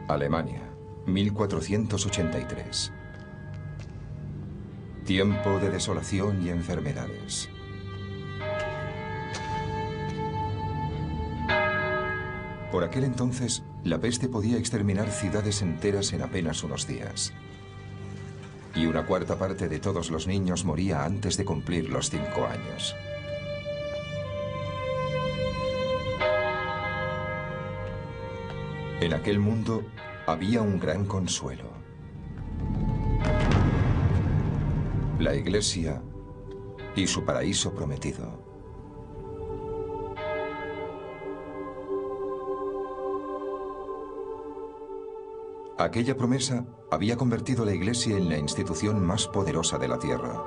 Alemania, 1483. Tiempo de desolación y enfermedades. Por aquel entonces, la peste podía exterminar ciudades enteras en apenas unos días. Y una cuarta parte de todos los niños moría antes de cumplir los 5 años. En aquel mundo había un gran consuelo. La Iglesia y su paraíso prometido. Aquella promesa había convertido a la Iglesia en la institución más poderosa de la tierra.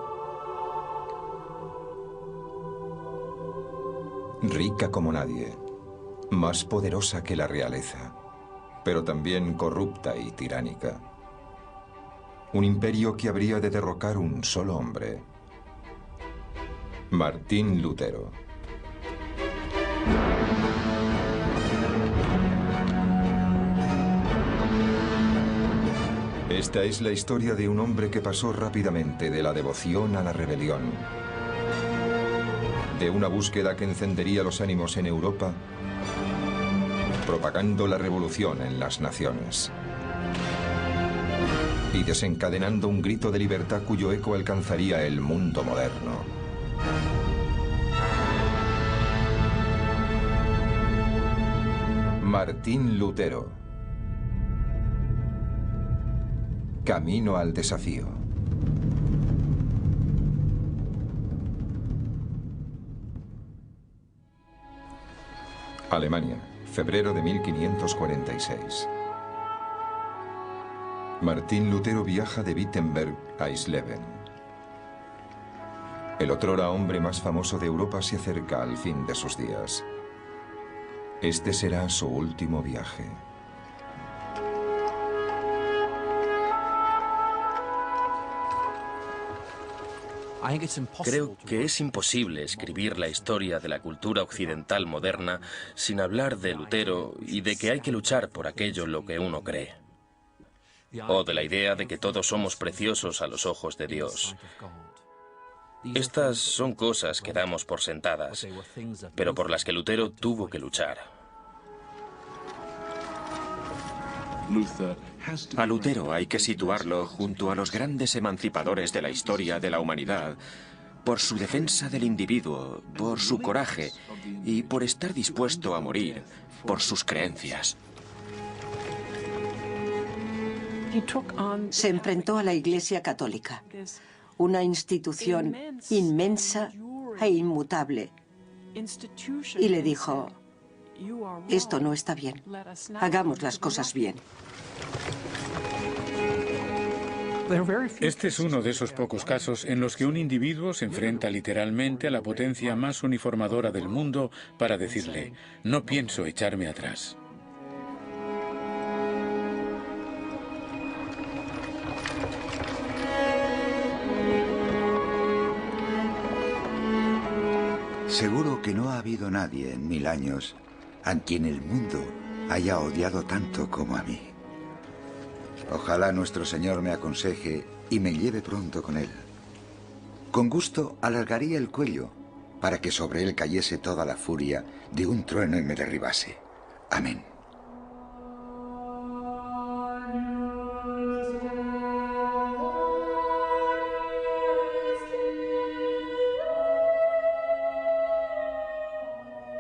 Rica como nadie, más poderosa que la realeza, pero también corrupta y tiránica. Un imperio que habría de derrocar un solo hombre: Martín Lutero. Esta es la historia de un hombre que pasó rápidamente de la devoción a la rebelión, de una búsqueda que encendería los ánimos en Europa, propagando la revolución en las naciones y desencadenando un grito de libertad cuyo eco alcanzaría el mundo moderno. Martín Lutero. Camino al desafío. Alemania, febrero de 1546. Martín Lutero viaja de Wittenberg a Eisleben. El otrora hombre más famoso de Europa se acerca al fin de sus días. Este será su último viaje. Creo que es imposible escribir la historia de la cultura occidental moderna sin hablar de Lutero y de que hay que luchar por aquello en lo que uno cree. O de la idea de que todos somos preciosos a los ojos de Dios. Estas son cosas que damos por sentadas, pero por las que Lutero tuvo que luchar. A Lutero hay que situarlo junto a los grandes emancipadores de la historia de la humanidad, por su defensa del individuo, por su coraje y por estar dispuesto a morir por sus creencias. Se enfrentó a la Iglesia Católica, una institución inmensa e inmutable, y le dijo: esto no está bien, hagamos las cosas bien. Este es uno de esos pocos casos en los que un individuo se enfrenta literalmente a la potencia más uniformadora del mundo para decirle: no pienso echarme atrás. Seguro que no ha habido nadie en 1000 años a quien el mundo haya odiado tanto como a mí. Ojalá nuestro Señor me aconseje y me lleve pronto con él. Con gusto alargaría el cuello para que sobre él cayese toda la furia de un trueno y me derribase. Amén.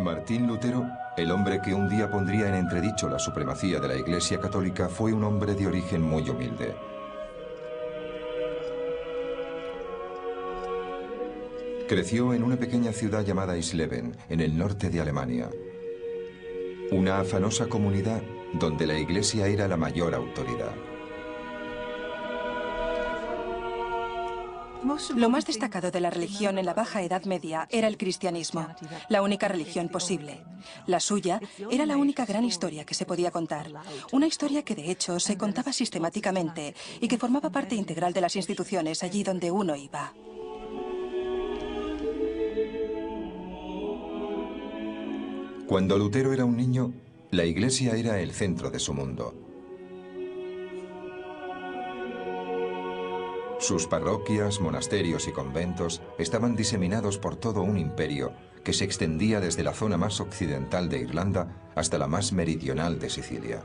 Martín Lutero, el hombre que un día pondría en entredicho la supremacía de la Iglesia Católica, fue un hombre de origen muy humilde. Creció en una pequeña ciudad llamada Eisleben, en el norte de Alemania. Una afanosa comunidad donde la Iglesia era la mayor autoridad. Lo más destacado de la religión en la Baja Edad Media era el cristianismo, la única religión posible. La suya era la única gran historia que se podía contar. Una historia que de hecho se contaba sistemáticamente y que formaba parte integral de las instituciones allí donde uno iba. Cuando Lutero era un niño, la Iglesia era el centro de su mundo. Sus parroquias, monasterios y conventos estaban diseminados por todo un imperio que se extendía desde la zona más occidental de Irlanda hasta la más meridional de Sicilia.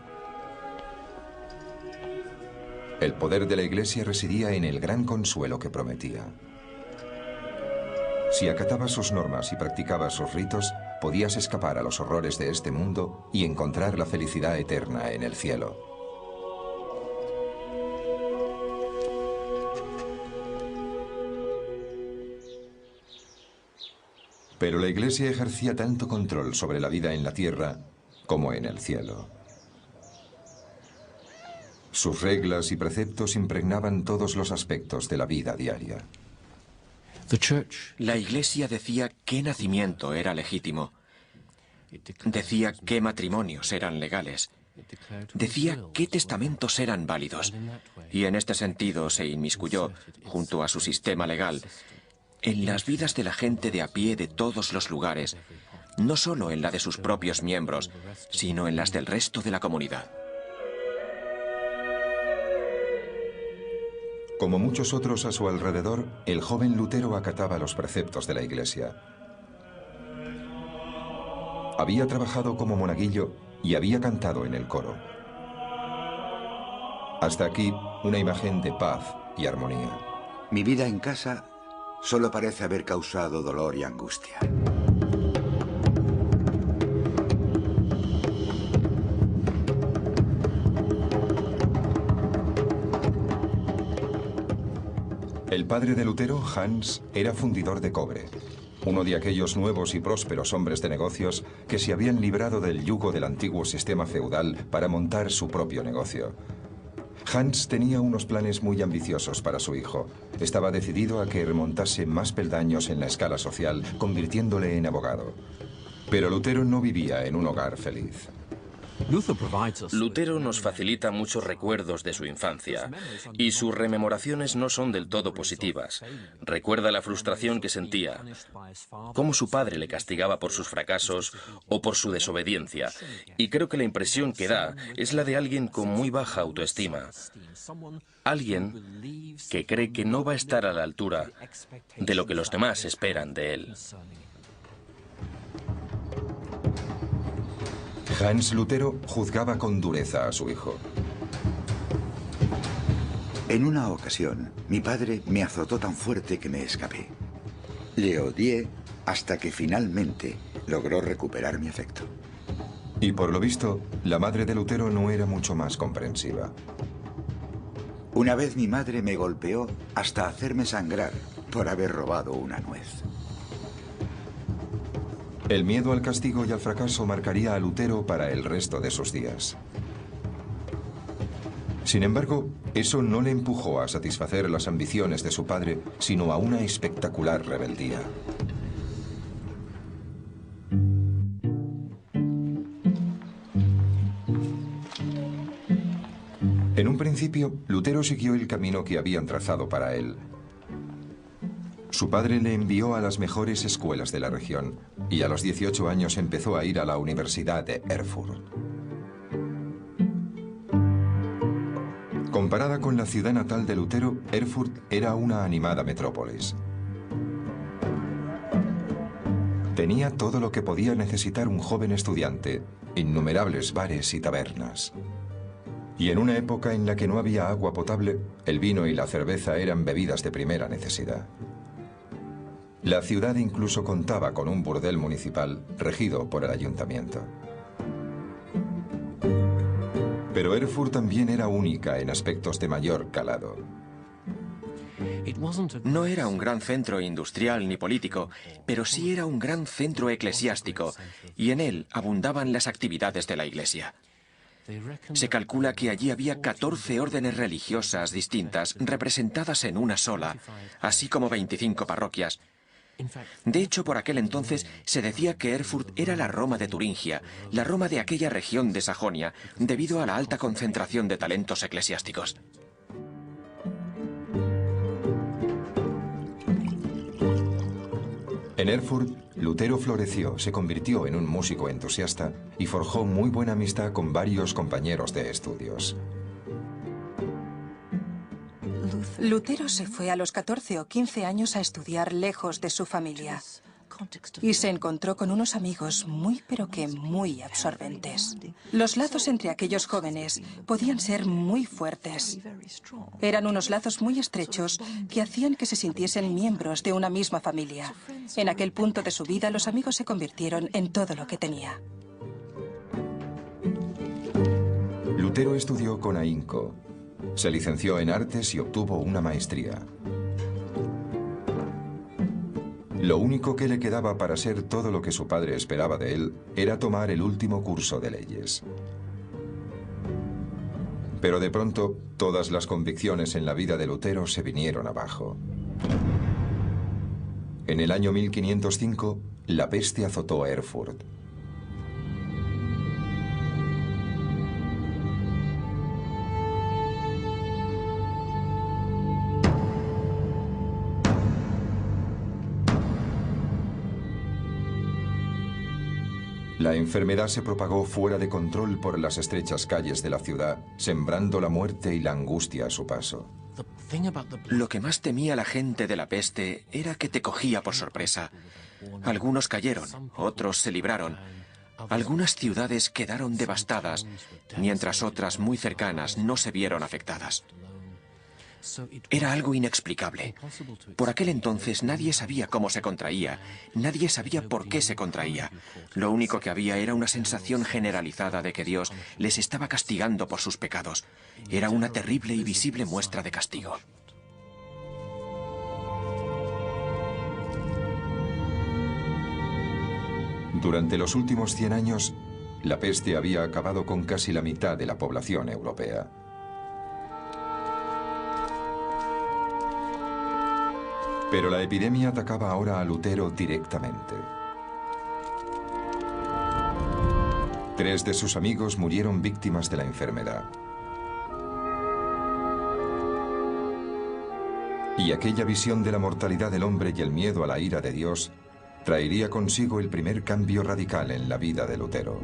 El poder de la Iglesia residía en el gran consuelo que prometía. Si acatabas sus normas y practicabas sus ritos, podías escapar a los horrores de este mundo y encontrar la felicidad eterna en el cielo. Pero la Iglesia ejercía tanto control sobre la vida en la tierra como en el cielo. Sus reglas y preceptos impregnaban todos los aspectos de la vida diaria. La Iglesia decía qué nacimiento era legítimo. Decía qué matrimonios eran legales. Decía qué testamentos eran válidos. Y en este sentido se inmiscuyó, junto a su sistema legal, en las vidas de la gente de a pie de todos los lugares, no solo en la de sus propios miembros, sino en las del resto de la comunidad. Como muchos otros a su alrededor, el joven Lutero acataba los preceptos de la Iglesia. Había trabajado como monaguillo y había cantado en el coro. Hasta aquí, una imagen de paz y armonía. Mi vida en casa solo parece haber causado dolor y angustia. El padre de Lutero, Hans, era fundidor de cobre, uno de aquellos nuevos y prósperos hombres de negocios que se habían librado del yugo del antiguo sistema feudal para montar su propio negocio. Hans tenía unos planes muy ambiciosos para su hijo. Estaba decidido a que remontase más peldaños en la escala social, convirtiéndole en abogado. Pero Lutero no vivía en un hogar feliz. Lutero nos facilita muchos recuerdos de su infancia, y sus rememoraciones no son del todo positivas. Recuerda la frustración que sentía, cómo su padre le castigaba por sus fracasos o por su desobediencia, y creo que la impresión que da es la de alguien con muy baja autoestima. Alguien que cree que no va a estar a la altura de lo que los demás esperan de él. Hans Lutero juzgaba con dureza a su hijo. En una ocasión, mi padre me azotó tan fuerte que me escapé. Le odié hasta que finalmente logró recuperar mi afecto. Y por lo visto, la madre de Lutero no era mucho más comprensiva. Una vez mi madre me golpeó hasta hacerme sangrar por haber robado una nuez. El miedo al castigo y al fracaso marcaría a Lutero para el resto de sus días. Sin embargo, eso no le empujó a satisfacer las ambiciones de su padre, sino a una espectacular rebeldía. En un principio, Lutero siguió el camino que habían trazado para él. Su padre le envió a las mejores escuelas de la región y a los 18 años empezó a ir a la Universidad de Erfurt. Comparada con la ciudad natal de Lutero, Erfurt era una animada metrópolis. Tenía todo lo que podía necesitar un joven estudiante, innumerables bares y tabernas. Y en una época en la que no había agua potable, el vino y la cerveza eran bebidas de primera necesidad. La ciudad incluso contaba con un burdel municipal regido por el ayuntamiento. Pero Erfurt también era única en aspectos de mayor calado. No era un gran centro industrial ni político, pero sí era un gran centro eclesiástico, y en él abundaban las actividades de la Iglesia. Se calcula que allí había 14 órdenes religiosas distintas representadas en una sola, así como 25 parroquias. De hecho, por aquel entonces se decía que Erfurt era la Roma de Turingia, la Roma de aquella región de Sajonia, debido a la alta concentración de talentos eclesiásticos. En Erfurt, Lutero floreció, se convirtió en un músico entusiasta y forjó muy buena amistad con varios compañeros de estudios. Lutero se fue a los 14 o 15 años a estudiar lejos de su familia y se encontró con unos amigos muy pero que muy absorbentes. Los lazos entre aquellos jóvenes podían ser muy fuertes. Eran unos lazos muy estrechos que hacían que se sintiesen miembros de una misma familia. En aquel punto de su vida, los amigos se convirtieron en todo lo que tenía. Lutero estudió con ahínco. Se licenció en artes y obtuvo una maestría. Lo único que le quedaba para ser todo lo que su padre esperaba de él era tomar el último curso de leyes. Pero de pronto, todas las convicciones en la vida de Lutero se vinieron abajo. En el año 1505, la peste azotó a Erfurt. La enfermedad se propagó fuera de control por las estrechas calles de la ciudad, sembrando la muerte y la angustia a su paso. Lo que más temía la gente de la peste era que te cogía por sorpresa. Algunos cayeron, otros se libraron. Algunas ciudades quedaron devastadas, mientras otras muy cercanas no se vieron afectadas. Era algo inexplicable. Por aquel entonces nadie sabía cómo se contraía, nadie sabía por qué se contraía. Lo único que había era una sensación generalizada de que Dios les estaba castigando por sus pecados. Era una terrible y visible muestra de castigo. Durante los últimos 100 años, la peste había acabado con casi la mitad de la población europea. Pero la epidemia atacaba ahora a Lutero directamente. 3 de sus amigos murieron víctimas de la enfermedad. Y aquella visión de la mortalidad del hombre y el miedo a la ira de Dios traería consigo el primer cambio radical en la vida de Lutero.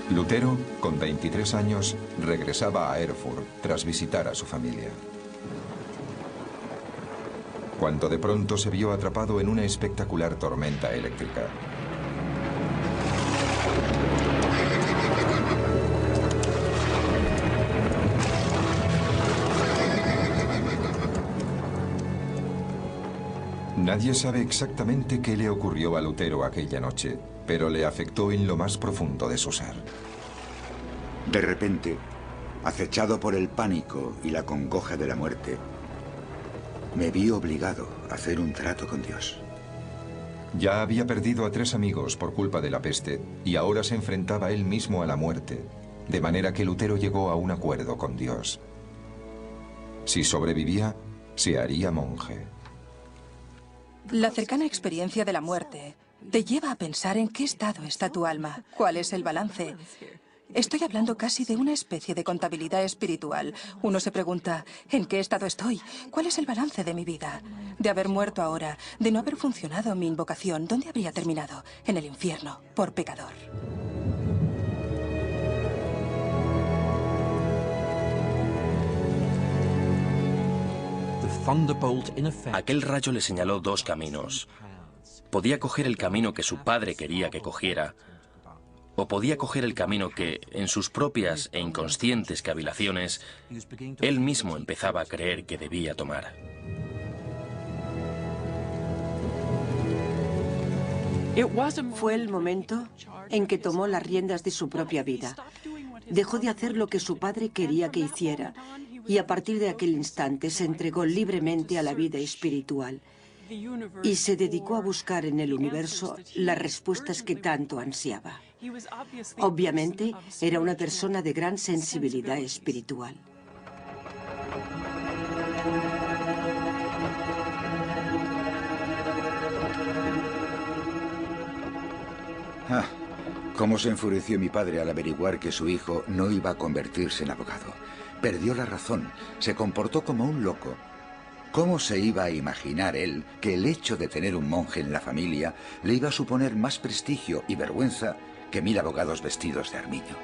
Lutero, con 23 años, regresaba a Erfurt tras visitar a su familia. Cuando de pronto se vio atrapado en una espectacular tormenta eléctrica. Nadie sabe exactamente qué le ocurrió a Lutero aquella noche, pero le afectó en lo más profundo de su ser. De repente, acechado por el pánico y la congoja de la muerte, me vi obligado a hacer un trato con Dios. Ya había perdido a 3 amigos por culpa de la peste y ahora se enfrentaba él mismo a la muerte, de manera que Lutero llegó a un acuerdo con Dios. Si sobrevivía, se haría monje. La cercana experiencia de la muerte te lleva a pensar en qué estado está tu alma, cuál es el balance. Estoy hablando casi de una especie de contabilidad espiritual. Uno se pregunta, ¿en qué estado estoy? ¿Cuál es el balance de mi vida? De haber muerto ahora, de no haber funcionado mi invocación, ¿dónde habría terminado? En el infierno, por pecador. Aquel rayo le señaló 2 caminos. Podía coger el camino que su padre quería que cogiera, o podía coger el camino que, en sus propias e inconscientes cavilaciones, él mismo empezaba a creer que debía tomar. Fue el momento en que tomó las riendas de su propia vida. Dejó de hacer lo que su padre quería que hiciera y a partir de aquel instante se entregó libremente a la vida espiritual y se dedicó a buscar en el universo las respuestas que tanto ansiaba. Obviamente, era una persona de gran sensibilidad espiritual. Cómo se enfureció mi padre al averiguar que su hijo no iba a convertirse en abogado. Perdió la razón, se comportó como un loco. ¿Cómo se iba a imaginar él que el hecho de tener un monje en la familia le iba a suponer más prestigio y vergüenza que 1000 abogados vestidos de armiño?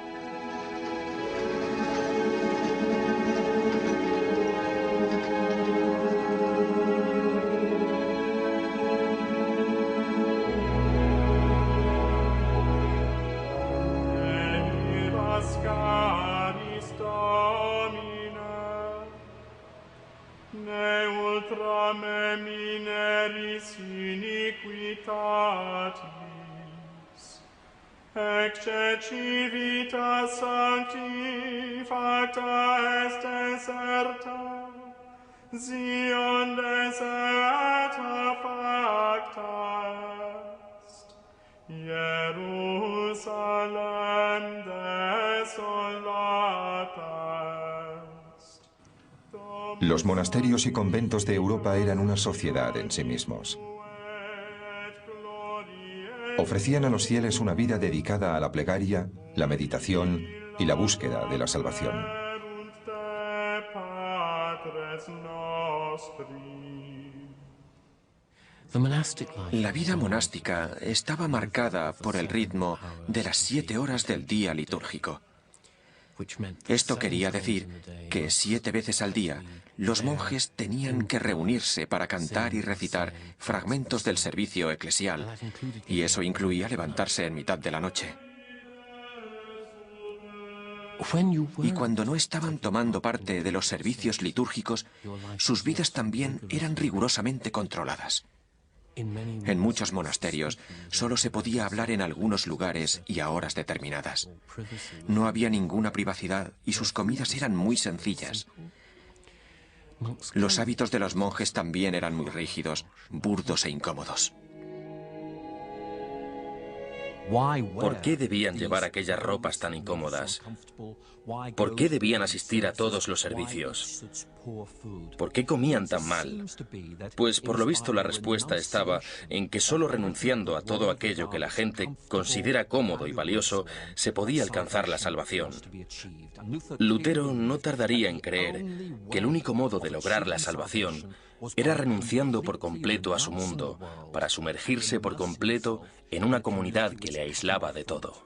Ecce civitas sancti facta est deserta, Sion deserta facta est, Jerusalem desolata est. Los monasterios y conventos de Europa eran una sociedad en sí mismos. Ofrecían a los fieles una vida dedicada a la plegaria, la meditación y la búsqueda de la salvación. La vida monástica estaba marcada por el ritmo de las 7 horas del día litúrgico. Esto quería decir que 7 veces al día los monjes tenían que reunirse para cantar y recitar fragmentos del servicio eclesial, y eso incluía levantarse en mitad de la noche. Y cuando no estaban tomando parte de los servicios litúrgicos, sus vidas también eran rigurosamente controladas. En muchos monasterios solo se podía hablar en algunos lugares y a horas determinadas. No había ninguna privacidad y sus comidas eran muy sencillas. Los hábitos de los monjes también eran muy rígidos, burdos e incómodos. ¿Por qué debían llevar aquellas ropas tan incómodas? ¿Por qué debían asistir a todos los servicios? ¿Por qué comían tan mal? Pues por lo visto la respuesta estaba en que solo renunciando a todo aquello que la gente considera cómodo y valioso se podía alcanzar la salvación. Lutero no tardaría en creer que el único modo de lograr la salvación era renunciando por completo a su mundo, para sumergirse por completo en una comunidad que le aislaba de todo.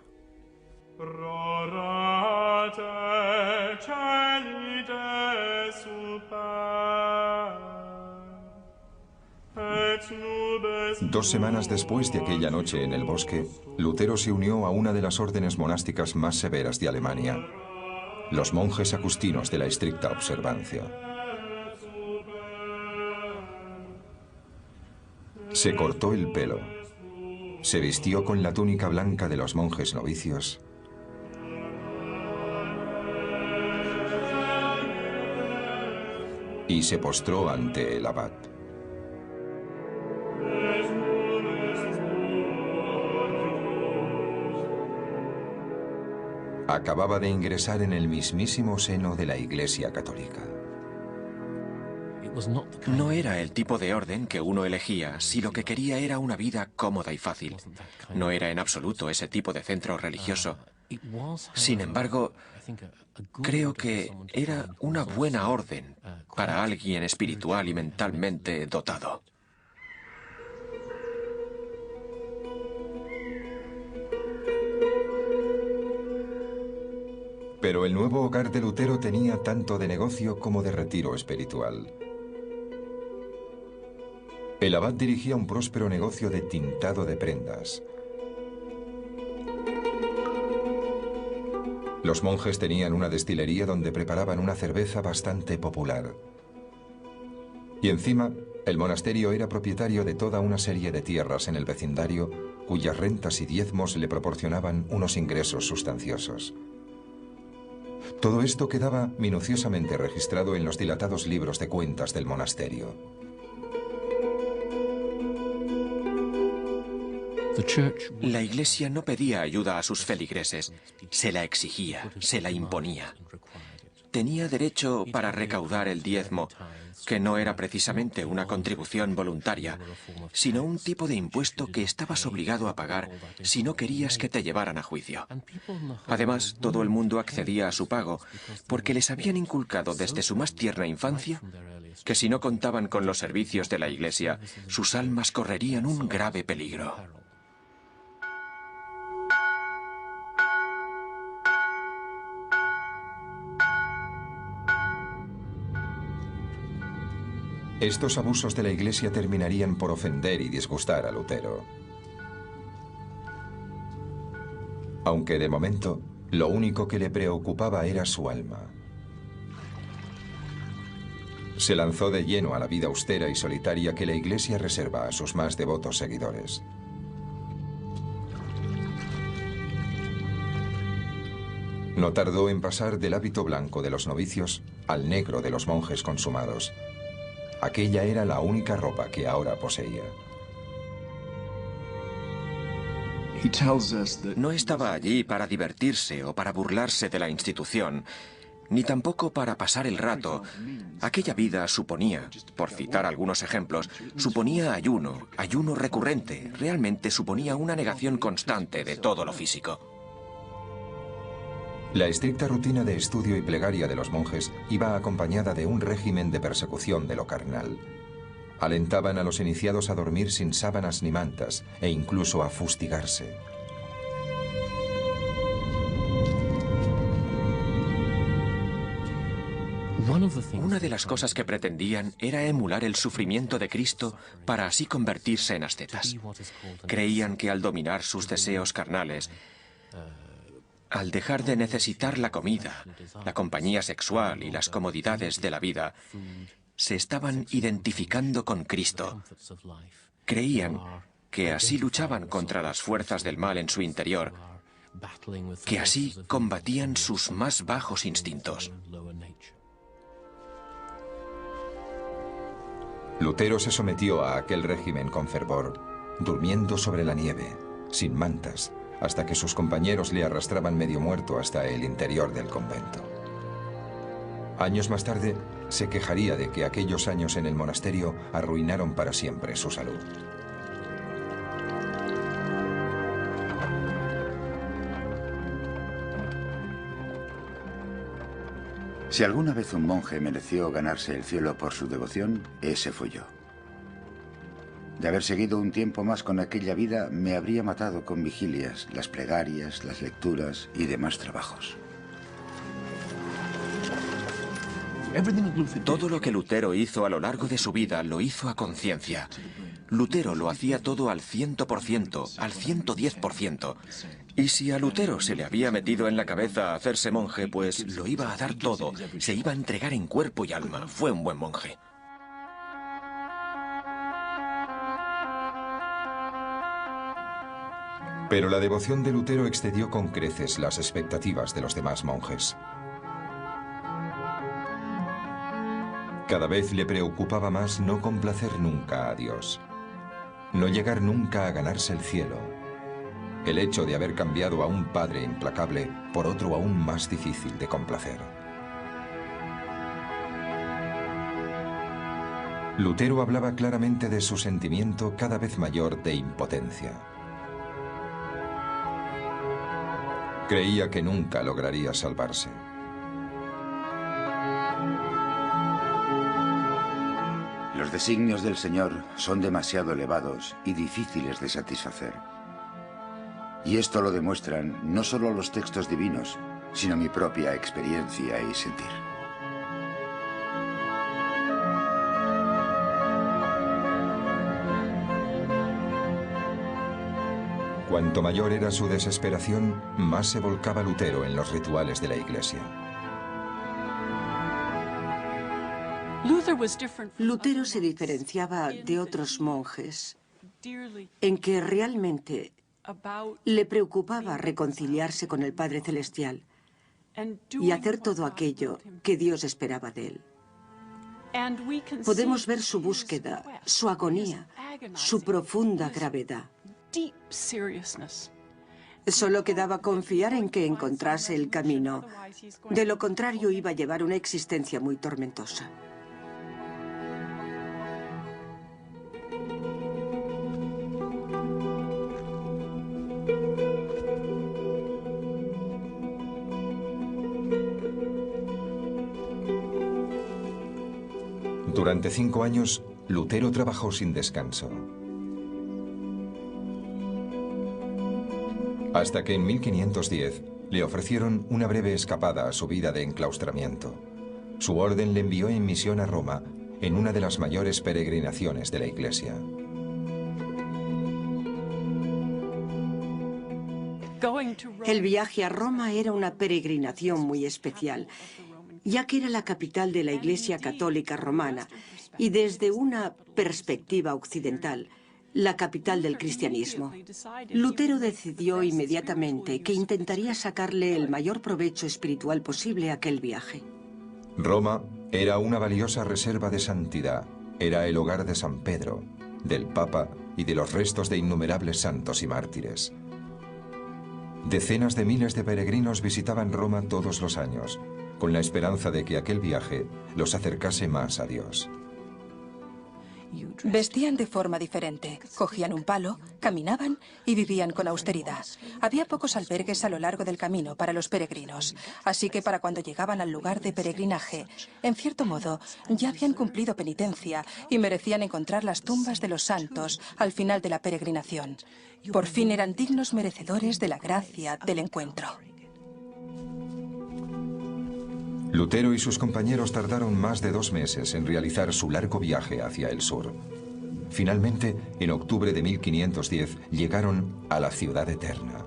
Dos semanas después de aquella noche en el bosque, Lutero se unió a una de las órdenes monásticas más severas de Alemania, los monjes agustinos de la estricta observancia. Se cortó el pelo, se vistió con la túnica blanca de los monjes novicios y se postró ante el abad. Acababa de ingresar en el mismísimo seno de la Iglesia Católica. No era el tipo de orden que uno elegía si lo que quería era una vida cómoda y fácil. No era en absoluto ese tipo de centro religioso. Sin embargo, creo que era una buena orden para alguien espiritual y mentalmente dotado. Pero el nuevo hogar de Lutero tenía tanto de negocio como de retiro espiritual. El abad dirigía un próspero negocio de tintado de prendas. Los monjes tenían una destilería donde preparaban una cerveza bastante popular. Y encima, el monasterio era propietario de toda una serie de tierras en el vecindario, cuyas rentas y diezmos le proporcionaban unos ingresos sustanciosos. Todo esto quedaba minuciosamente registrado en los dilatados libros de cuentas del monasterio. La Iglesia no pedía ayuda a sus feligreses, se la exigía, se la imponía. Tenía derecho para recaudar el diezmo, que no era precisamente una contribución voluntaria, sino un tipo de impuesto que estabas obligado a pagar si no querías que te llevaran a juicio. Además, todo el mundo accedía a su pago porque les habían inculcado desde su más tierna infancia que si no contaban con los servicios de la Iglesia, sus almas correrían un grave peligro. Estos abusos de la Iglesia terminarían por ofender y disgustar a Lutero. Aunque de momento, lo único que le preocupaba era su alma. Se lanzó de lleno a la vida austera y solitaria que la Iglesia reserva a sus más devotos seguidores. No tardó en pasar del hábito blanco de los novicios al negro de los monjes consumados. Aquella era la única ropa que ahora poseía. No estaba allí para divertirse o para burlarse de la institución, ni tampoco para pasar el rato. Aquella vida suponía, por citar algunos ejemplos, suponía ayuno recurrente, realmente suponía una negación constante de todo lo físico. La estricta rutina de estudio y plegaria de los monjes iba acompañada de un régimen de persecución de lo carnal. Alentaban a los iniciados a dormir sin sábanas ni mantas e incluso a fustigarse. Una de las cosas que pretendían era emular el sufrimiento de Cristo para así convertirse en ascetas. Creían que al dominar sus deseos carnales, al dejar de necesitar la comida, la compañía sexual y las comodidades de la vida, se estaban identificando con Cristo. Creían que así luchaban contra las fuerzas del mal en su interior, que así combatían sus más bajos instintos. Lutero se sometió a aquel régimen con fervor, durmiendo sobre la nieve, sin mantas, hasta que sus compañeros le arrastraban medio muerto hasta el interior del convento. Años más tarde, se quejaría de que aquellos años en el monasterio arruinaron para siempre su salud. Si alguna vez un monje mereció ganarse el cielo por su devoción, ese fui yo. De haber seguido un tiempo más con aquella vida, me habría matado con vigilias, las plegarias, las lecturas y demás trabajos. Todo lo que Lutero hizo a lo largo de su vida lo hizo a conciencia. Lutero lo hacía todo al 100%, al 110%. Y si a Lutero se le había metido en la cabeza hacerse monje, pues lo iba a dar todo, se iba a entregar en cuerpo y alma. Fue un buen monje. Pero la devoción de Lutero excedió con creces las expectativas de los demás monjes. Cada vez le preocupaba más no complacer nunca a Dios, no llegar nunca a ganarse el cielo, el hecho de haber cambiado a un padre implacable por otro aún más difícil de complacer. Lutero hablaba claramente de su sentimiento cada vez mayor de impotencia. Creía que nunca lograría salvarse. Los designios del Señor son demasiado elevados y difíciles de satisfacer. Y esto lo demuestran no solo los textos divinos, sino mi propia experiencia y sentir. Cuanto mayor era su desesperación, más se volcaba Lutero en los rituales de la Iglesia. Lutero se diferenciaba de otros monjes en que realmente le preocupaba reconciliarse con el Padre Celestial y hacer todo aquello que Dios esperaba de él. Podemos ver su búsqueda, su agonía, su profunda gravedad. Solo quedaba confiar en que encontrase el camino. De lo contrario, iba a llevar una existencia muy tormentosa. Durante 5 años, Lutero trabajó sin descanso. Hasta que en 1510 le ofrecieron una breve escapada a su vida de enclaustramiento. Su orden le envió en misión a Roma en una de las mayores peregrinaciones de la Iglesia. El viaje a Roma era una peregrinación muy especial, ya que era la capital de la Iglesia Católica Romana y desde una perspectiva occidental, la capital del cristianismo. Lutero decidió inmediatamente que intentaría sacarle el mayor provecho espiritual posible a aquel viaje. Roma era una valiosa reserva de santidad. Era el hogar de San Pedro, del Papa y de los restos de innumerables santos y mártires. Decenas de miles de peregrinos visitaban Roma todos los años, con la esperanza de que aquel viaje los acercase más a Dios. Vestían de forma diferente, cogían un palo, caminaban y vivían con austeridad. Había pocos albergues a lo largo del camino para los peregrinos, así que para cuando llegaban al lugar de peregrinaje, en cierto modo, ya habían cumplido penitencia y merecían encontrar las tumbas de los santos al final de la peregrinación. Por fin eran dignos merecedores de la gracia del encuentro. Lutero y sus compañeros tardaron más de 2 meses en realizar su largo viaje hacia el sur. Finalmente, en octubre de 1510, llegaron a la ciudad eterna.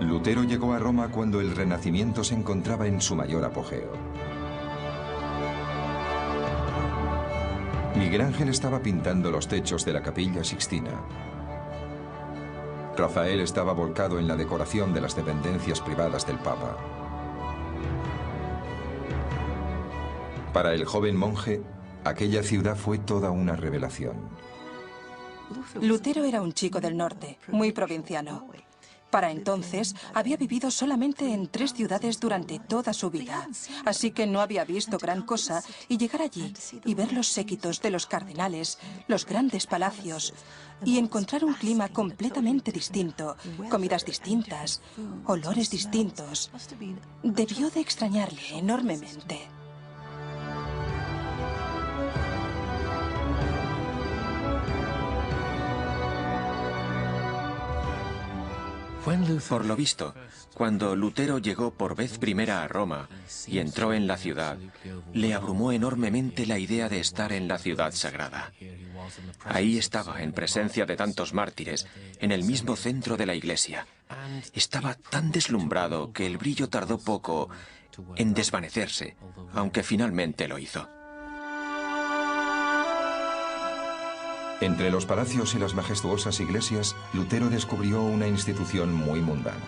Lutero llegó a Roma cuando el Renacimiento se encontraba en su mayor apogeo. Miguel Ángel estaba pintando los techos de la Capilla Sixtina. Rafael estaba volcado en la decoración de las dependencias privadas del Papa. Para el joven monje, aquella ciudad fue toda una revelación. Lutero era un chico del norte, muy provinciano. Para entonces, había vivido solamente en 3 ciudades durante toda su vida, así que no había visto gran cosa, y llegar allí y ver los séquitos de los cardenales, los grandes palacios, y encontrar un clima completamente distinto, comidas distintas, olores distintos, debió de extrañarle enormemente. Por lo visto, cuando Lutero llegó por vez primera a Roma y entró en la ciudad, le abrumó enormemente la idea de estar en la ciudad sagrada. Ahí estaba, en presencia de tantos mártires, en el mismo centro de la iglesia. Estaba tan deslumbrado que el brillo tardó poco en desvanecerse, aunque finalmente lo hizo. Entre los palacios y las majestuosas iglesias, Lutero descubrió una institución muy mundana.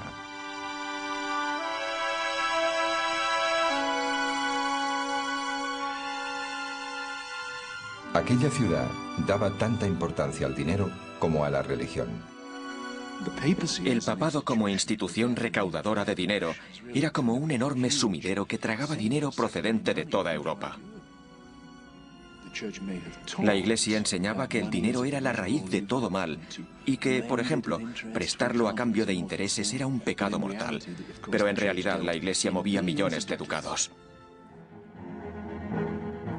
Aquella ciudad daba tanta importancia al dinero como a la religión. El papado como institución recaudadora de dinero era como un enorme sumidero que tragaba dinero procedente de toda Europa. La Iglesia enseñaba que el dinero era la raíz de todo mal y que, por ejemplo, prestarlo a cambio de intereses era un pecado mortal. Pero en realidad la Iglesia movía millones de ducados.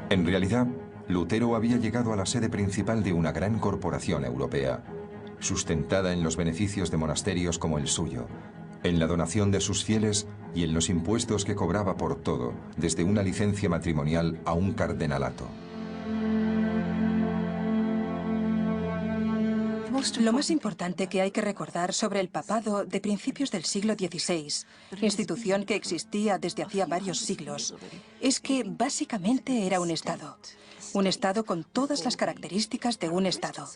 En realidad, Lutero había llegado a la sede principal de una gran corporación europea, sustentada en los beneficios de monasterios como el suyo, en la donación de sus fieles y en los impuestos que cobraba por todo, desde una licencia matrimonial a un cardenalato. Lo más importante que hay que recordar sobre el papado de principios del siglo XVI, institución que existía desde hacía varios siglos, es que básicamente era un Estado. Un Estado con todas las características de un Estado.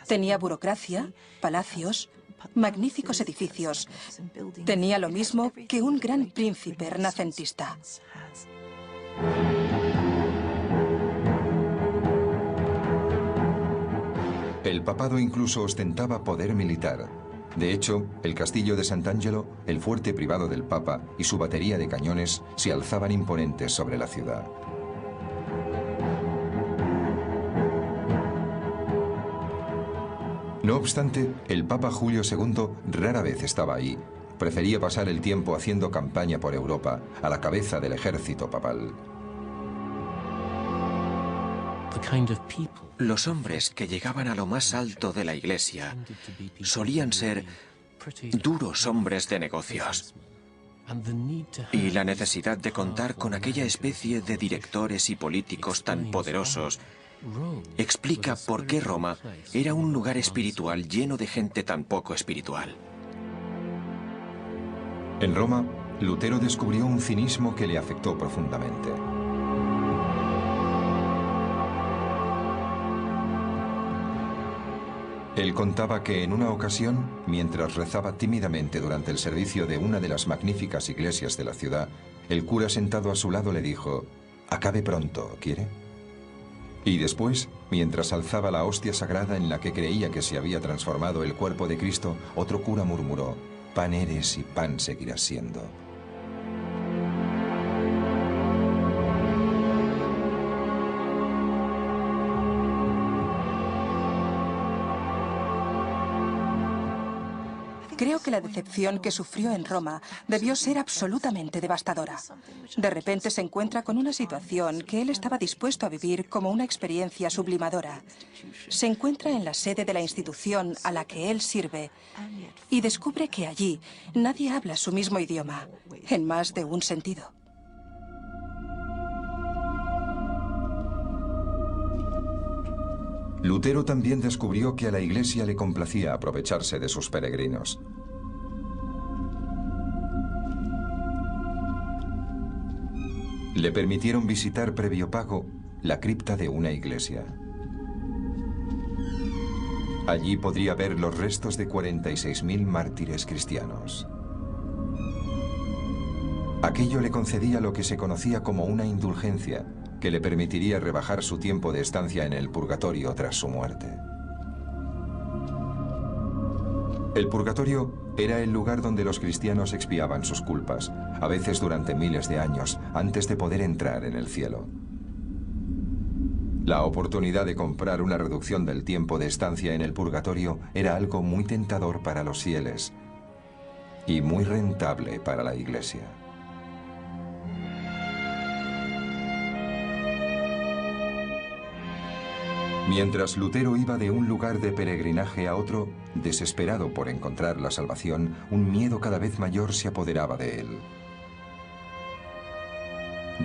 Tenía burocracia, palacios, magníficos edificios. Tenía lo mismo que un gran príncipe renacentista. El papado incluso ostentaba poder militar. De hecho, el castillo de Sant'Angelo, el fuerte privado del Papa y su batería de cañones se alzaban imponentes sobre la ciudad. No obstante, el Papa Julio II rara vez estaba ahí. Prefería pasar el tiempo haciendo campaña por Europa, a la cabeza del ejército papal. Los hombres que llegaban a lo más alto de la Iglesia solían ser duros hombres de negocios. Y la necesidad de contar con aquella especie de directores y políticos tan poderosos explica por qué Roma era un lugar espiritual lleno de gente tan poco espiritual. En Roma, Lutero descubrió un cinismo que le afectó profundamente. Él contaba que en una ocasión, mientras rezaba tímidamente durante el servicio de una de las magníficas iglesias de la ciudad, el cura sentado a su lado le dijo: «Acabe pronto, ¿quiere?». Y después, mientras alzaba la hostia sagrada en la que creía que se había transformado el cuerpo de Cristo, otro cura murmuró: «Pan eres y pan seguirás siendo». Creo que la decepción que sufrió en Roma debió ser absolutamente devastadora. De repente se encuentra con una situación que él estaba dispuesto a vivir como una experiencia sublimadora. Se encuentra en la sede de la institución a la que él sirve y descubre que allí nadie habla su mismo idioma, en más de un sentido. Lutero también descubrió que a la Iglesia le complacía aprovecharse de sus peregrinos. Le permitieron visitar previo pago la cripta de una iglesia. Allí podría ver los restos de 46.000 mártires cristianos. Aquello le concedía lo que se conocía como una indulgencia, que le permitiría rebajar su tiempo de estancia en el purgatorio tras su muerte. El purgatorio era el lugar donde los cristianos expiaban sus culpas, a veces durante miles de años, antes de poder entrar en el cielo. La oportunidad de comprar una reducción del tiempo de estancia en el purgatorio era algo muy tentador para los fieles y muy rentable para la Iglesia. Mientras Lutero iba de un lugar de peregrinaje a otro, desesperado por encontrar la salvación, un miedo cada vez mayor se apoderaba de él.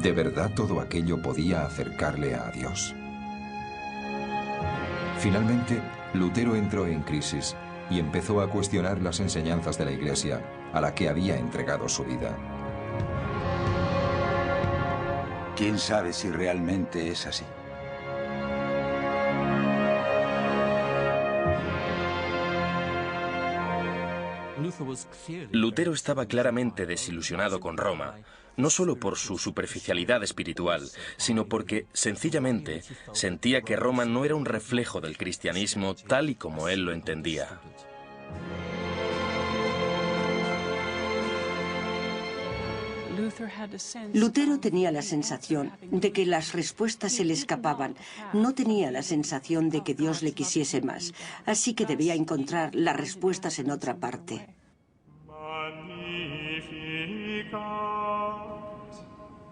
¿De verdad todo aquello podía acercarle a Dios? Finalmente, Lutero entró en crisis y empezó a cuestionar las enseñanzas de la Iglesia, a la que había entregado su vida. ¿Quién sabe si realmente es así? Lutero estaba claramente desilusionado con Roma, no solo por su superficialidad espiritual, sino porque, sencillamente, sentía que Roma no era un reflejo del cristianismo tal y como él lo entendía. Lutero tenía la sensación de que las respuestas se le escapaban. No tenía la sensación de que Dios le quisiese más. Así que debía encontrar las respuestas en otra parte.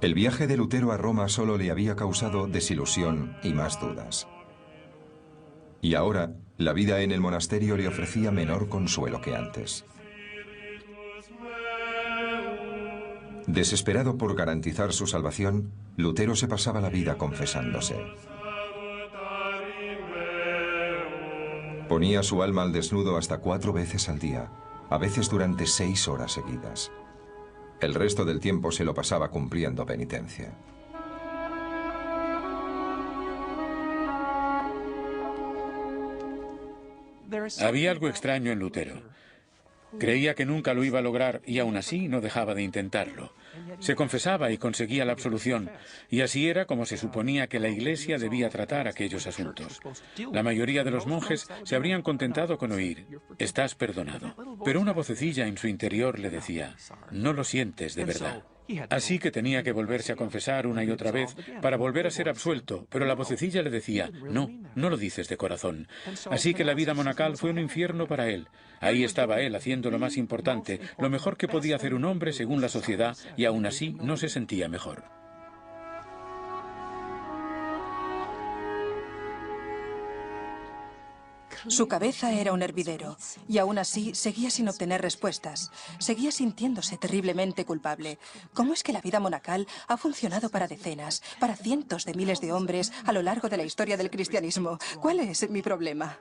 El viaje de Lutero a Roma solo le había causado desilusión y más dudas. Y ahora, la vida en el monasterio le ofrecía menor consuelo que antes. Desesperado por garantizar su salvación, Lutero se pasaba la vida confesándose. Ponía su alma al desnudo hasta 4 veces al día, a veces durante 6 horas seguidas. El resto del tiempo se lo pasaba cumpliendo penitencia. Había algo extraño en Lutero. Creía que nunca lo iba a lograr y aún así no dejaba de intentarlo. Se confesaba y conseguía la absolución, y así era como se suponía que la Iglesia debía tratar aquellos asuntos. La mayoría de los monjes se habrían contentado con oír: «Estás perdonado». Pero una vocecilla en su interior le decía: «No lo sientes de verdad». Así que tenía que volverse a confesar una y otra vez para volver a ser absuelto, pero la vocecilla le decía: «No, no lo dices de corazón». Así que la vida monacal fue un infierno para él. Ahí estaba él haciendo lo más importante, lo mejor que podía hacer un hombre según la sociedad, y aún así no se sentía mejor. Su cabeza era un hervidero, y aún así seguía sin obtener respuestas. Seguía sintiéndose terriblemente culpable. ¿Cómo es que la vida monacal ha funcionado para decenas, para cientos de miles de hombres a lo largo de la historia del cristianismo? ¿Cuál es mi problema?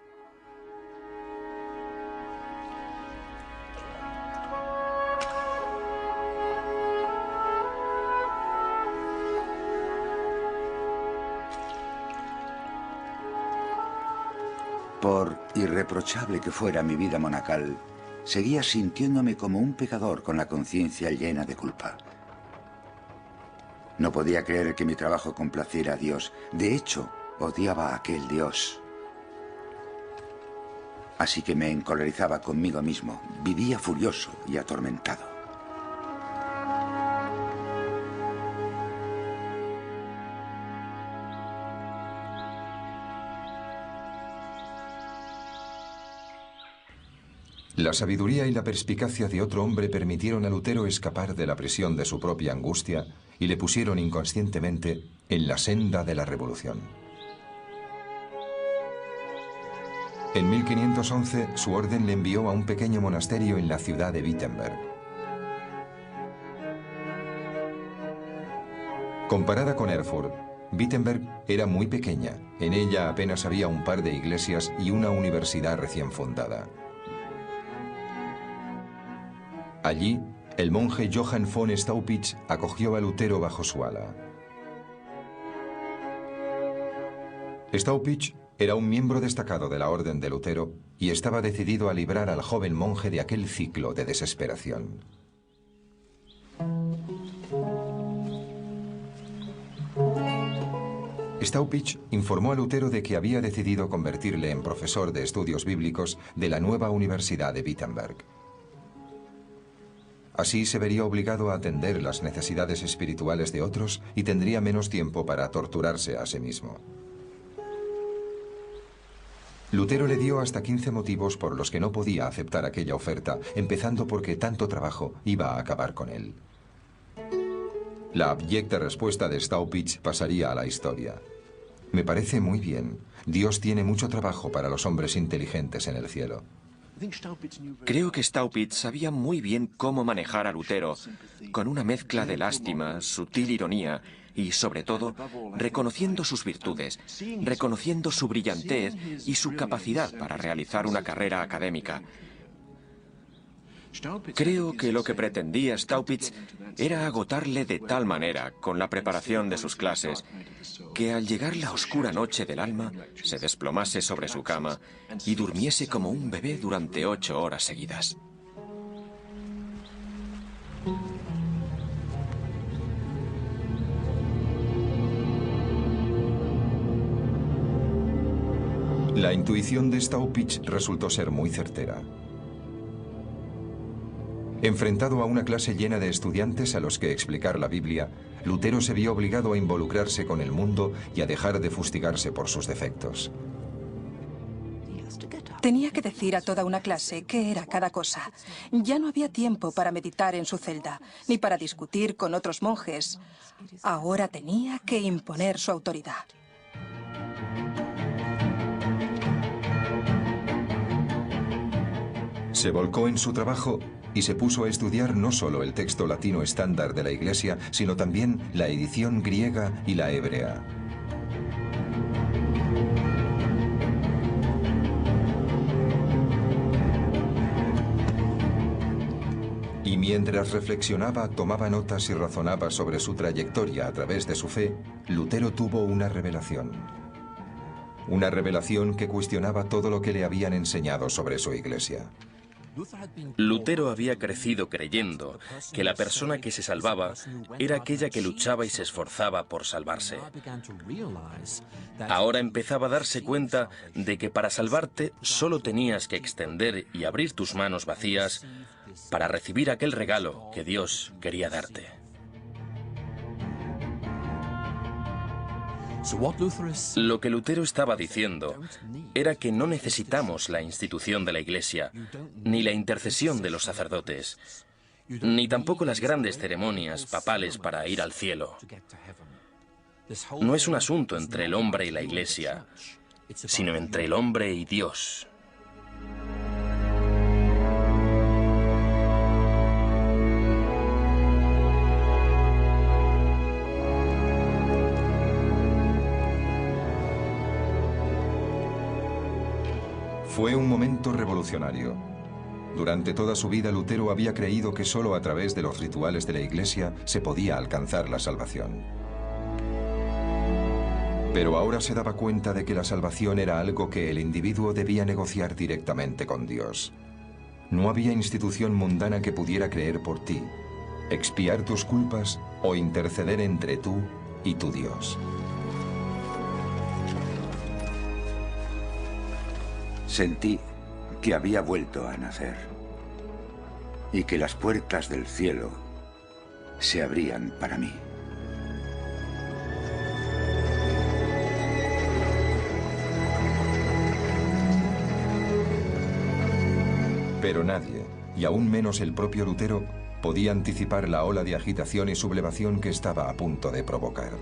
Por irreprochable que fuera mi vida monacal, seguía sintiéndome como un pecador con la conciencia llena de culpa. No podía creer que mi trabajo complaciera a Dios. De hecho, odiaba a aquel Dios. Así que me encolerizaba conmigo mismo. Vivía furioso y atormentado. La sabiduría y la perspicacia de otro hombre permitieron a Lutero escapar de la presión de su propia angustia y le pusieron inconscientemente en la senda de la revolución. En 1511, su orden le envió a un pequeño monasterio en la ciudad de Wittenberg. Comparada con Erfurt, Wittenberg era muy pequeña. En ella apenas había un par de iglesias y una universidad recién fundada. Allí, el monje Johann von Staupitz acogió a Lutero bajo su ala. Staupitz era un miembro destacado de la orden de Lutero y estaba decidido a librar al joven monje de aquel ciclo de desesperación. Staupitz informó a Lutero de que había decidido convertirle en profesor de estudios bíblicos de la nueva Universidad de Wittenberg. Así se vería obligado a atender las necesidades espirituales de otros y tendría menos tiempo para torturarse a sí mismo. Lutero le dio hasta 15 motivos por los que no podía aceptar aquella oferta, empezando porque tanto trabajo iba a acabar con él. La abyecta respuesta de Staupitz pasaría a la historia. Me parece muy bien. Dios tiene mucho trabajo para los hombres inteligentes en el cielo. Creo que Staupitz sabía muy bien cómo manejar a Lutero, con una mezcla de lástima, sutil ironía y, sobre todo, reconociendo sus virtudes, reconociendo su brillantez y su capacidad para realizar una carrera académica. Creo que lo que pretendía Staupitz era agotarle de tal manera con la preparación de sus clases que al llegar la oscura noche del alma se desplomase sobre su cama y durmiese como un bebé durante 8 horas seguidas. La intuición de Staupitz resultó ser muy certera. Enfrentado a una clase llena de estudiantes a los que explicar la Biblia, Lutero se vio obligado a involucrarse con el mundo y a dejar de fustigarse por sus defectos. Tenía que decir a toda una clase qué era cada cosa. Ya no había tiempo para meditar en su celda, ni para discutir con otros monjes. Ahora tenía que imponer su autoridad. Se volcó en su trabajo y se puso a estudiar no solo el texto latino estándar de la Iglesia, sino también la edición griega y la hebrea. Y mientras reflexionaba, tomaba notas y razonaba sobre su trayectoria a través de su fe, Lutero tuvo una revelación. Una revelación que cuestionaba todo lo que le habían enseñado sobre su Iglesia. Lutero había crecido creyendo que la persona que se salvaba era aquella que luchaba y se esforzaba por salvarse. Ahora empezaba a darse cuenta de que para salvarte solo tenías que extender y abrir tus manos vacías para recibir aquel regalo que Dios quería darte. Lo que Lutero estaba diciendo era que no necesitamos la institución de la Iglesia, ni la intercesión de los sacerdotes, ni tampoco las grandes ceremonias papales para ir al cielo. No es un asunto entre el hombre y la Iglesia, sino entre el hombre y Dios. Fue un momento revolucionario. Durante toda su vida, Lutero había creído que solo a través de los rituales de la Iglesia se podía alcanzar la salvación. Pero ahora se daba cuenta de que la salvación era algo que el individuo debía negociar directamente con Dios. No había institución mundana que pudiera creer por ti, expiar tus culpas o interceder entre tú y tu Dios. Sentí que había vuelto a nacer y que las puertas del cielo se abrían para mí. Pero nadie, y aún menos el propio Lutero, podía anticipar la ola de agitación y sublevación que estaba a punto de provocar.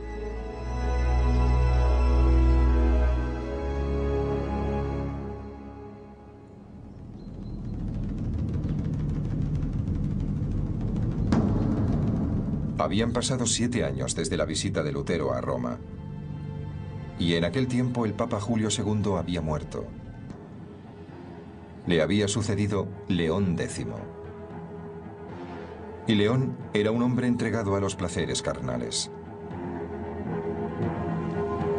Habían pasado 7 años desde la visita de Lutero a Roma. Y en aquel tiempo el Papa Julio II había muerto. Le había sucedido León X. Y León era un hombre entregado a los placeres carnales.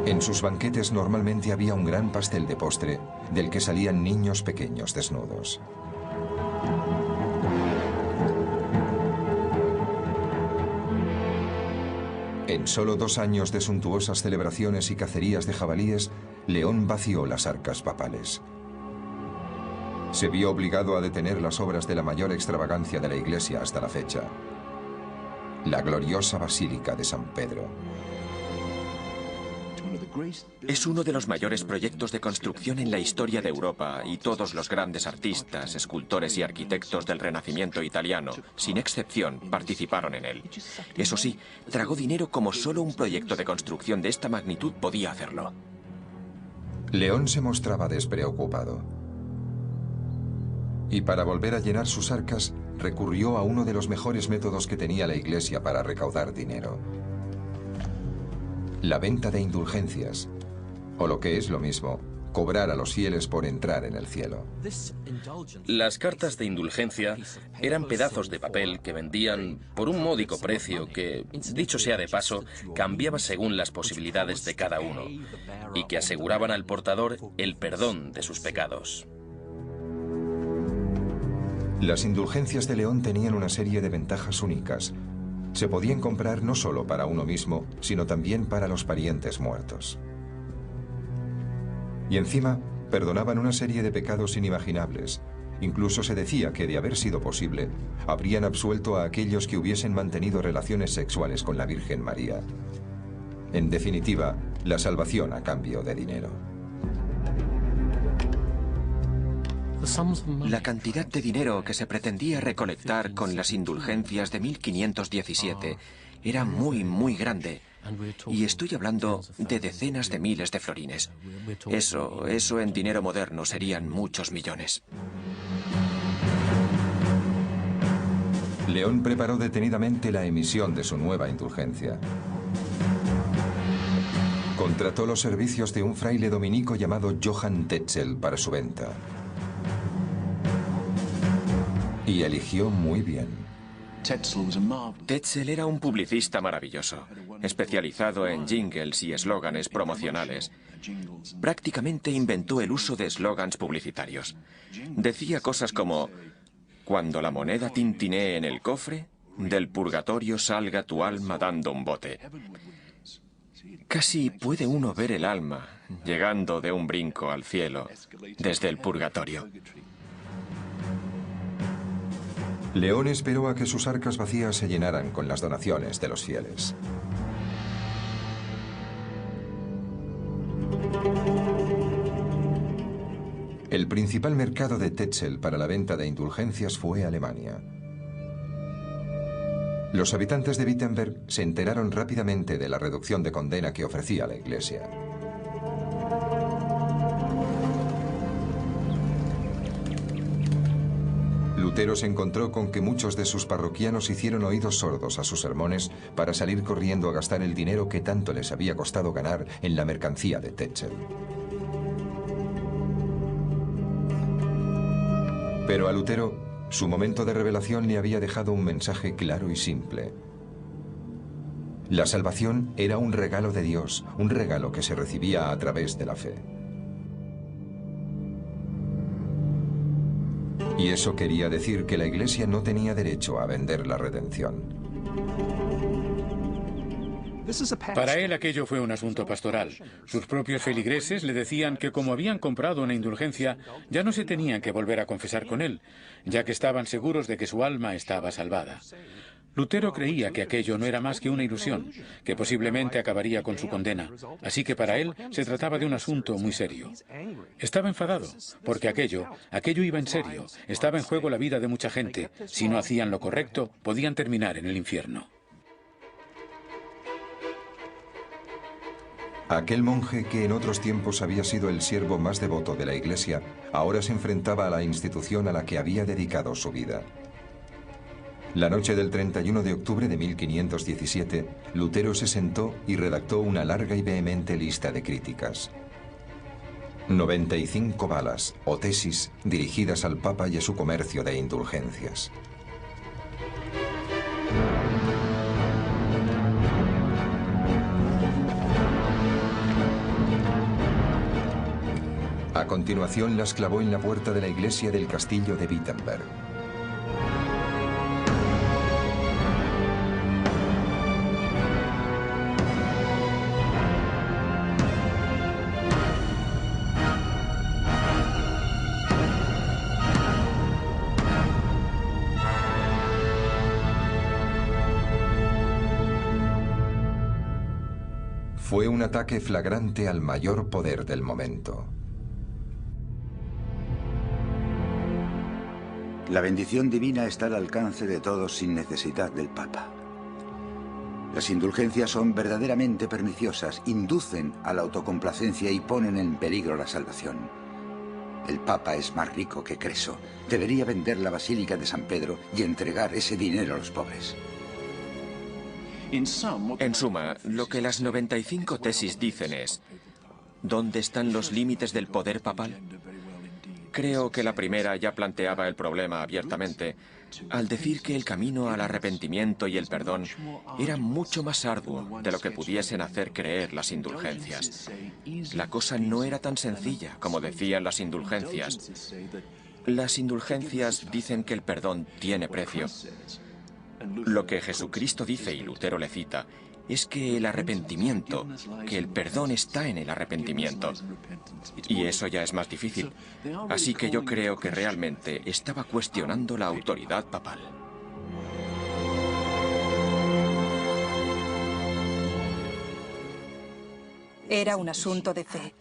En sus banquetes normalmente había un gran pastel de postre del que salían niños pequeños desnudos. En solo 2 años de suntuosas celebraciones y cacerías de jabalíes, León vació las arcas papales. Se vio obligado a detener las obras de la mayor extravagancia de la Iglesia hasta la fecha, la gloriosa Basílica de San Pedro. Es uno de los mayores proyectos de construcción en la historia de Europa y todos los grandes artistas, escultores y arquitectos del Renacimiento italiano, sin excepción, participaron en él. Eso sí, tragó dinero como solo un proyecto de construcción de esta magnitud podía hacerlo. León se mostraba despreocupado. Y para volver a llenar sus arcas, recurrió a uno de los mejores métodos que tenía la Iglesia para recaudar dinero: la venta de indulgencias, o lo que es lo mismo, cobrar a los fieles por entrar en el cielo. Las cartas de indulgencia eran pedazos de papel que vendían por un módico precio que, dicho sea de paso, cambiaba según las posibilidades de cada uno, y que aseguraban al portador el perdón de sus pecados. Las indulgencias de León tenían una serie de ventajas únicas. Se podían comprar no solo para uno mismo, sino también para los parientes muertos. Y encima, perdonaban una serie de pecados inimaginables. Incluso se decía que, de haber sido posible, habrían absuelto a aquellos que hubiesen mantenido relaciones sexuales con la Virgen María. En definitiva, la salvación a cambio de dinero. La cantidad de dinero que se pretendía recolectar con las indulgencias de 1517 era muy grande. Y estoy hablando de decenas de miles de florines. Eso en dinero moderno serían muchos millones. León preparó detenidamente la emisión de su nueva indulgencia. Contrató los servicios de un fraile dominico llamado Johann Tetzel para su venta. Y eligió muy bien. Tetzel era un publicista maravilloso, especializado en jingles y eslóganes promocionales. Prácticamente inventó el uso de eslógans publicitarios. Decía cosas como: Cuando la moneda tintinee en el cofre, del purgatorio salga tu alma dando un bote. Casi puede uno ver el alma llegando de un brinco al cielo desde el purgatorio. León esperó a que sus arcas vacías se llenaran con las donaciones de los fieles. El principal mercado de Tetzel para la venta de indulgencias fue Alemania. Los habitantes de Wittenberg se enteraron rápidamente de la reducción de condena que ofrecía la Iglesia. Lutero se encontró con que muchos de sus parroquianos hicieron oídos sordos a sus sermones para salir corriendo a gastar el dinero que tanto les había costado ganar en la mercancía de Tetzel. Pero a Lutero, su momento de revelación le había dejado un mensaje claro y simple. La salvación era un regalo de Dios, un regalo que se recibía a través de la fe. Y eso quería decir que la Iglesia no tenía derecho a vender la redención. Para él aquello fue un asunto pastoral. Sus propios feligreses le decían que como habían comprado una indulgencia, ya no se tenían que volver a confesar con él, ya que estaban seguros de que su alma estaba salvada. Lutero creía que aquello no era más que una ilusión, que posiblemente acabaría con su condena, así que para él se trataba de un asunto muy serio. Estaba enfadado, porque aquello iba en serio, estaba en juego la vida de mucha gente. Si no hacían lo correcto, podían terminar en el infierno. Aquel monje que en otros tiempos había sido el siervo más devoto de la Iglesia, ahora se enfrentaba a la institución a la que había dedicado su vida. La noche del 31 de octubre de 1517, Lutero se sentó y redactó una larga y vehemente lista de críticas. 95 balas o tesis dirigidas al Papa y a su comercio de indulgencias. A continuación las clavó en la puerta de la iglesia del castillo de Wittenberg. Fue un ataque flagrante al mayor poder del momento. La bendición divina está al alcance de todos sin necesidad del Papa. Las indulgencias son verdaderamente perniciosas, inducen a la autocomplacencia y ponen en peligro la salvación. El Papa es más rico que Creso. Debería vender la Basílica de San Pedro y entregar ese dinero a los pobres. En suma, lo que las 95 tesis dicen es: ¿dónde están los límites del poder papal? Creo que la primera ya planteaba el problema abiertamente, al decir que el camino al arrepentimiento y el perdón era mucho más arduo de lo que pudiesen hacer creer las indulgencias. La cosa no era tan sencilla como decían las indulgencias. Las indulgencias dicen que el perdón tiene precio. Lo que Jesucristo dice, y Lutero le cita, es que el arrepentimiento, que el perdón está en el arrepentimiento. Y eso ya es más difícil. Así que yo creo que realmente estaba cuestionando la autoridad papal. Era un asunto de fe.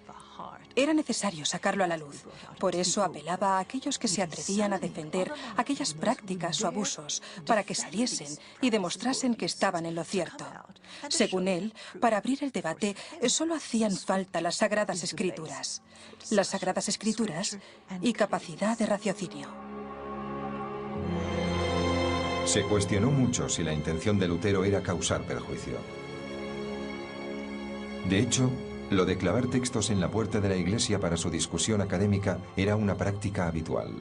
Era necesario sacarlo a la luz. Por eso apelaba a aquellos que se atrevían a defender aquellas prácticas o abusos para que saliesen y demostrasen que estaban en lo cierto. Según él, para abrir el debate, solo hacían falta las Sagradas Escrituras. Las Sagradas Escrituras y capacidad de raciocinio. Se cuestionó mucho si la intención de Lutero era causar perjuicio. De hecho, lo de clavar textos en la puerta de la iglesia para su discusión académica era una práctica habitual.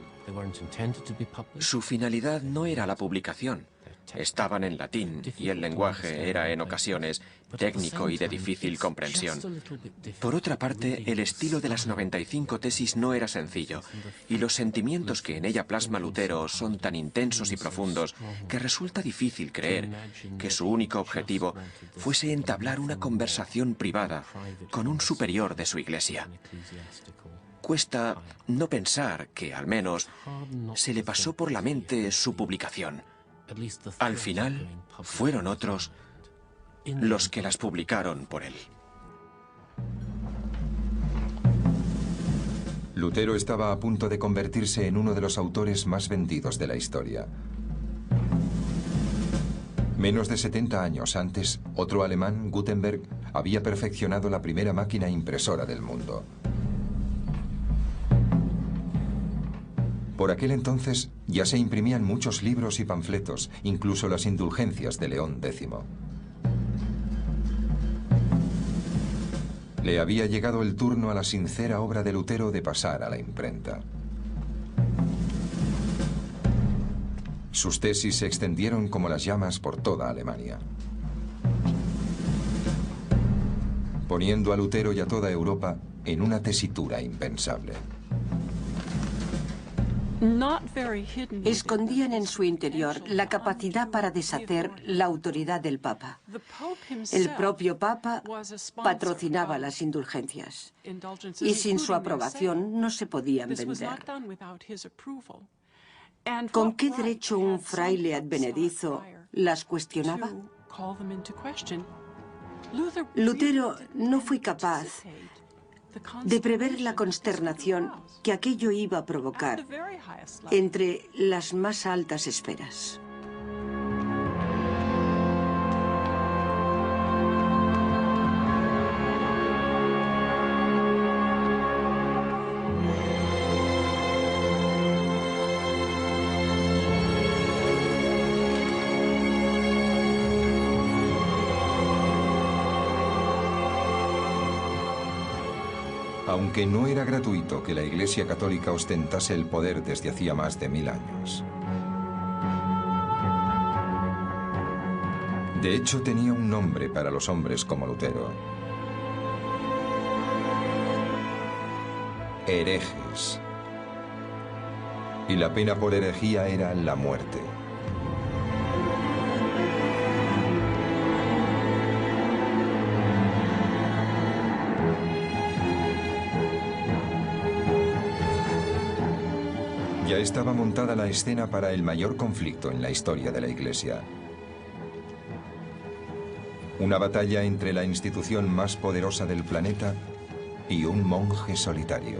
Su finalidad no era la publicación. estaban en latín y el lenguaje era en ocasiones técnico y de difícil comprensión. Por otra parte, el estilo de las 95 tesis no era sencillo y los sentimientos que en ella plasma Lutero son tan intensos y profundos que resulta difícil creer que su único objetivo fuese entablar una conversación privada con un superior de su iglesia. Cuesta no pensar que, al menos, se le pasó por la mente su publicación. Al final, fueron otros los que las publicaron por él. Lutero estaba a punto de convertirse en uno de los autores más vendidos de la historia. Menos de 70 años antes, otro alemán, Gutenberg, había perfeccionado la primera máquina impresora del mundo. Por aquel entonces ya se imprimían muchos libros y panfletos, incluso las indulgencias de León X. Le había llegado el turno a la sincera obra de Lutero de pasar a la imprenta. Sus tesis se extendieron como las llamas por toda Alemania, poniendo a Lutero y a toda Europa en una tesitura impensable. Escondían en su interior la capacidad para deshacer la autoridad del Papa. El propio Papa patrocinaba las indulgencias y sin su aprobación no se podían vender. ¿Con qué derecho un fraile advenedizo las cuestionaba? Lutero no fue capaz de prever la consternación que aquello iba a provocar entre las más altas esferas. Aunque no era gratuito que la Iglesia Católica ostentase el poder desde hacía más de 1000 años. De hecho, tenía un nombre para los hombres como Lutero: herejes. Y la pena por herejía era la muerte. Ya estaba montada la escena para el mayor conflicto en la historia de la Iglesia. Una batalla entre la institución más poderosa del planeta y un monje solitario.